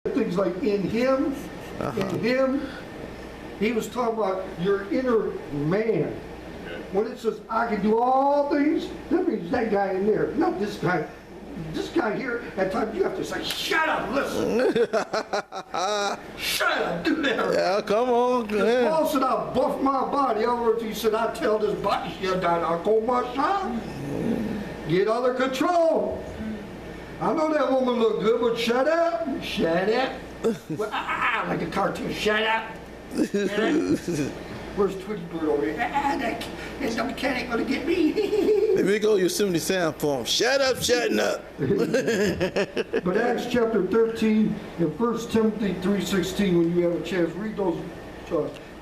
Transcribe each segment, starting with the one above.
things like in him, in him. He was talking about your inner man. When it says, I can do all things, that means that guy in there, not this guy. This guy here, at times you have to say, shut up, listen. Shut up, do that. Yeah, come on. Paul said, I buff my body. In other words, he said, I tell this body, I'll go my son. Get under control. I know that woman look good, but shut up. Shut up. Well, like a cartoon, shut up. Where's Twitty Bird over here? There's no mechanic gonna get me. There we go, Yosemite Sam for him. Shut up, shutting up. But Acts chapter 13 and 1 Timothy 3:16, when you have a chance, read those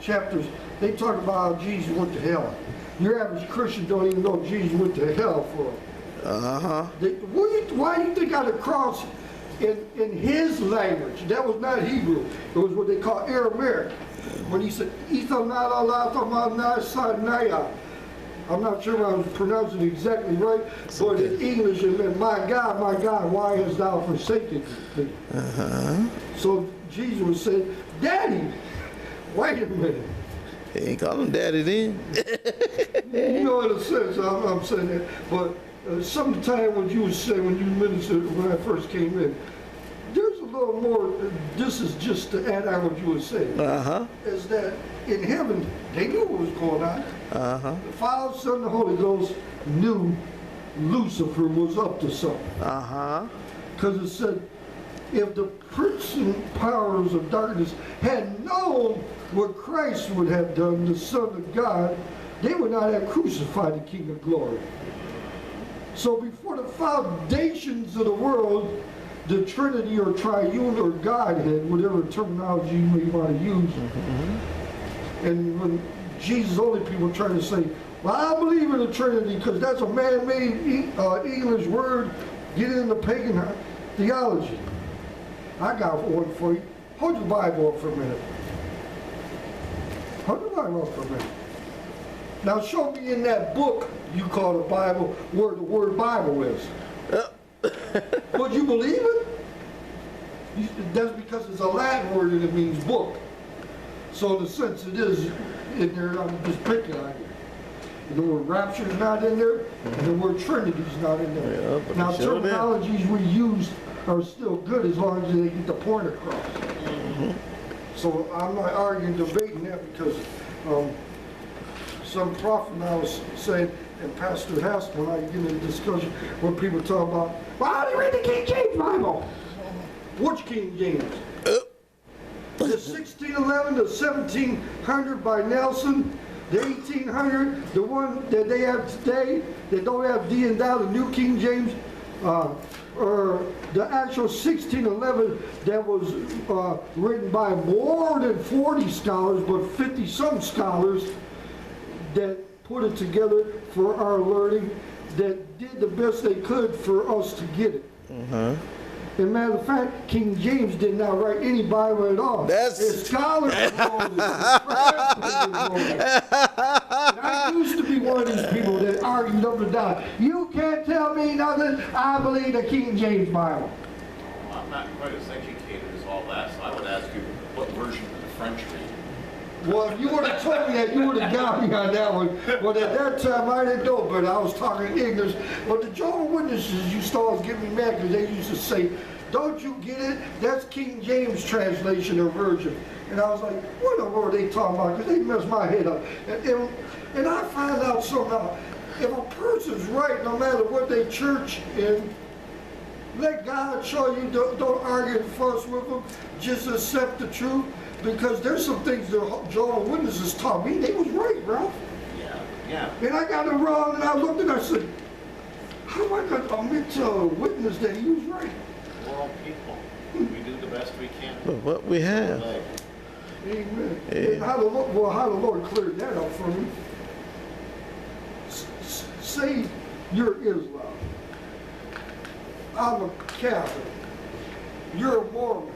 chapters. They talk about how Jesus went to hell. Your average Christian don't even know Jesus went to hell for them. Why do you think on the cross in his language, that was not Hebrew, it was what they call Aramaic. When he said, I'm not sure if I was pronouncing it exactly right, but in English it meant, my God, why hast thou forsaken me? So Jesus would say, Daddy, wait a minute. He ain't call him Daddy then. You know, in a sense, I'm saying that. But sometime when you ministered, when I first came in, there's a little more, this is just to add on what you were saying, is that in heaven, they knew what was going on. The Father, Son, and the Holy Ghost knew Lucifer was up to something. Because it said, if the prince and powers of darkness had known what Christ would have done, the Son of God, they would not have crucified the King of Glory. So before the foundations of the world, the Trinity or Triune or Godhead, whatever terminology you may want to use. And when Jesus, only people trying to say, well, I believe in the Trinity because that's a man-made English word, get into pagan theology. I got one for you. Hold your Bible up for a minute. Hold your Bible up for a minute. Now show me in that book you call the Bible where the word Bible is. Would you believe it? That's because it's a Latin word and it means book. So in the sense it is in there, I'm just picking on you. The word rapture is not in there, and the word Trinity is not in there. Yeah, now terminologies we use are still good as long as they get the point across. So I'm not arguing, debating that because some prophet now was saying, and Pastor Hess, when I get into a discussion where people talk about, well, how do you read the King James Bible? Which King James? The 1611, the 1700 by Nelson, the 1800, the one that they have today, that don't have D and thou, the New King James, or the actual 1611 that was written by more than 40 scholars, but 50-some scholars that put it together for our learning, that did the best they could for us to get it. And matter of fact, King James did not write any Bible at all. His scholars wrote it. I used to be one of these people that argued up and down. You can't tell me nothing. I believe the King James Bible. Well, I'm not quite as educated as all that, so I would ask you, what version of the French read? Well, if you would have told me that, you would have got me on that one. But at that time, I didn't know, but I was talking English. But the Jehovah's Witnesses used to always get me mad because they used to say, don't you get it? That's King James translation or version. And I was like, what in the world are they talking about? Because they messed my head up. And I find out somehow, if a person's right, no matter what they church in, let God show you, don't argue and fuss with them, just accept the truth. Because there's some things the Jehovah's Witnesses taught me, they was right, Ralph. Yeah. And I got it wrong, and I looked and I said, how am I going to admit to a witness that he was right? We're all people. We do the best we can. But what we have. Amen. Yeah. How the Lord cleared that up for me. Say you're Islam. I'm a Catholic. You're a Mormon.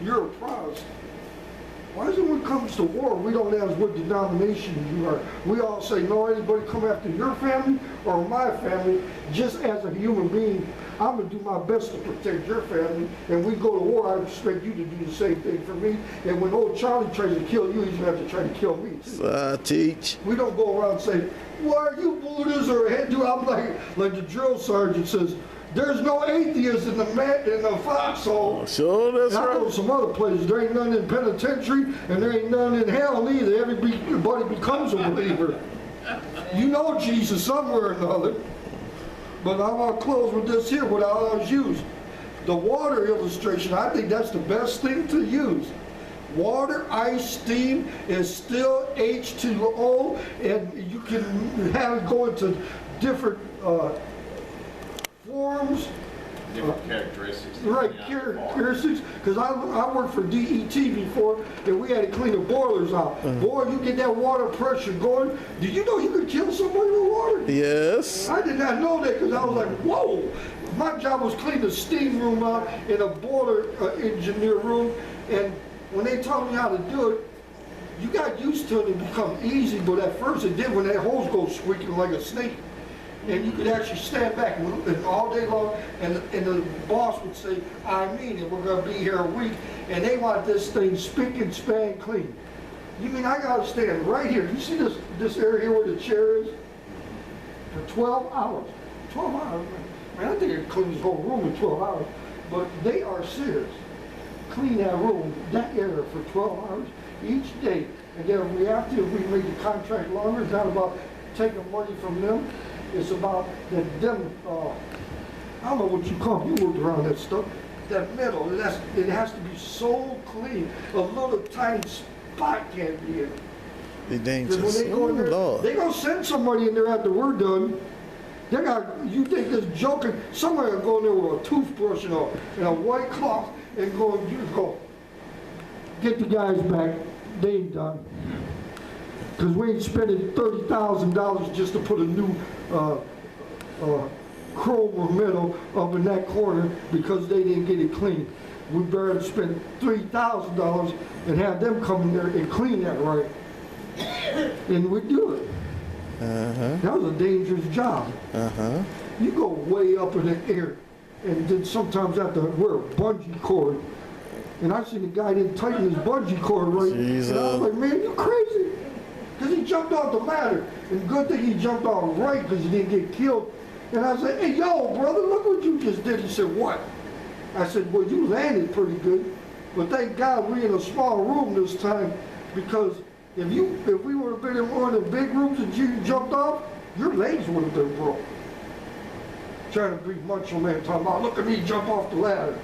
You're a Protestant. Why is it when it comes to war, we don't ask what denomination you are? We all say, no, anybody come after your family or my family, just as a human being, I'm gonna do my best to protect your family. And we go to war, I expect you to do the same thing for me. And when old Charlie tries to kill you, he's gonna have to try to kill me too. So I teach. We don't go around saying, why are you Buddhists or Hindu? I'm like the drill sergeant says, there's no atheists in the foxhole. Sure, that's I know right. some other places. There ain't none in penitentiary, and there ain't none in hell either. Everybody becomes a believer. You know Jesus somewhere or another. But I want to close with this here, what I always use. The water illustration, I think that's the best thing to use. Water, ice, steam is still H2O, and you can have it go into different forms. Different characteristics. Right, characteristics, because I worked for DET before, and we had to clean the boilers out. Boy, you get that water pressure going. Did you know you could kill somebody with water? Yes. I did not know that, because I was like, whoa. My job was clean the steam room out in a boiler engineer room, and when they taught me how to do it, you got used to it and become easy, but at first it did when that hose goes squeaking like a snake. And you could actually stand back and all day long, and the boss would say, I mean it, we're gonna be here a week, and they want this thing spick and span clean. You mean I gotta stand right here? You see this area here where the chair is? For 12 hours. 12 hours, man. I think it cleans the whole room in 12 hours. But they are serious. Clean that room, that area for 12 hours each day. And then if we have to, if we make the contract longer, it's not about taking money from them. It's about them, I don't know what you call it, you worked around that stuff, that metal, it has to be so clean, a little tiny spot can't be in it. Be Because dangerous. when they go in there, Lord. they're going to send somebody in there after we're done. You think this joking, somebody will go in there with a toothbrush and a white cloth and go, get the guys back, they ain't done. Because we ain't spending $30,000 just to put a new chrome or metal up in that corner because they didn't get it clean. We better spend $3,000 and have them come in there and clean that right. And we do it. That was a dangerous job. You go way up in the air and then sometimes have to wear a bungee cord. And I seen the guy didn't tighten his bungee cord right. Jesus. And I was like, man, you crazy? Because he jumped off the ladder. And good thing he jumped off right because he didn't get killed. And I said, hey, yo, brother, look what you just did. He said, what? I said, well, you landed pretty good. But thank God we're in a small room this time because if we would have been in one of the big rooms and you jumped off, your legs would have been broke. Trying to be macho man talking about, look at me jump off the ladder.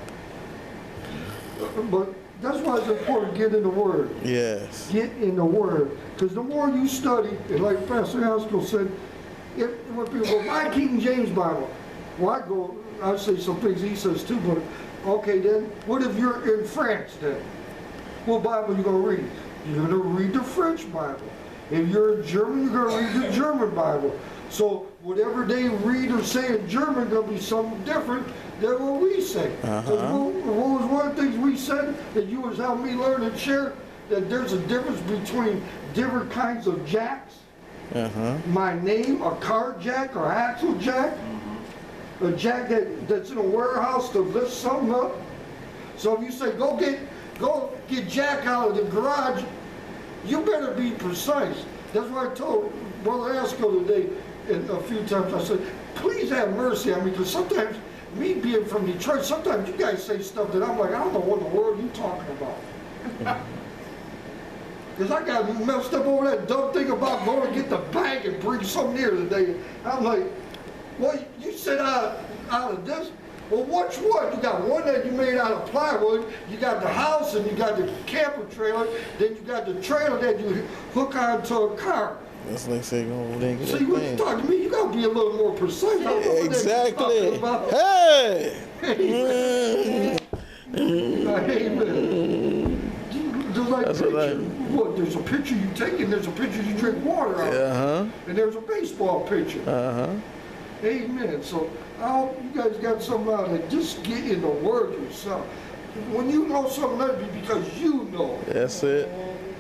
But that's why it's important to get in the Word. Yes. Get in the Word. Because the more you study, and like Pastor Haskell said, when people go, my King James Bible, well, I say some things he says too, but okay then, what if you're in France then? What Bible are you going to read? You're going to read the French Bible. If you're in German, you're going to read the German Bible. So whatever they read or say in German is going to be something different than what we say. What was one of the things we said that you was helping me learn and share? That there's a difference between different kinds of jacks. My name, a car jack or axle jack. A jack that's in a warehouse to lift something up. So if you say, go get Jack out of the garage, you better be precise. That's what I told Brother Haskell today and a few times. I said, please have mercy on me, because sometimes, me being from Detroit, sometimes you guys say stuff that I'm like, I don't know what in the world you're talking about. Because I got messed up over that dumb thing about going to get the bag and bring something here today. I'm like, well, you said out of this. Well, which one? You got one that you made out of plywood, you got the house, and you got the camper trailer, then you got the trailer that you hook onto a car. That's like saying, oh, they See, when you talk to me, you got to be a little more precise. Exactly. Hey! Amen. Just like That's picture. What, there's a picture you take and there's a picture you drink water out of. And there's a baseball pitcher. Amen. So I hope you guys got something out of it. Just get in the Word yourself. When you know something, let it be because you know. That's it.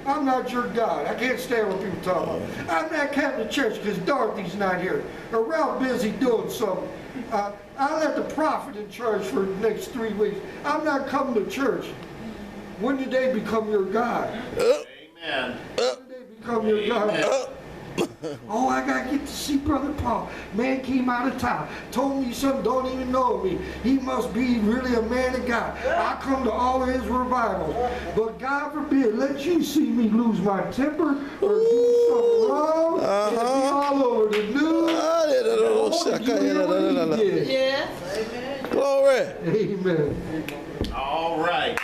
I'm not your God. I can't stand when people talk about it. I'm not coming to church because Dorothy's not here. Or Ralph busy doing something. I'll let the prophet in charge for the next 3 weeks. I'm not coming to church. When did they become your God? Amen. When did they become your God? Oh, I gotta get to see Brother Paul. Man came out of town, told me something, don't even know me. He must be really a man of God. I come to all of his revivals. But God forbid, let you see me lose my temper or do something wrong. It'll be all over the news. Glory. Amen. All right.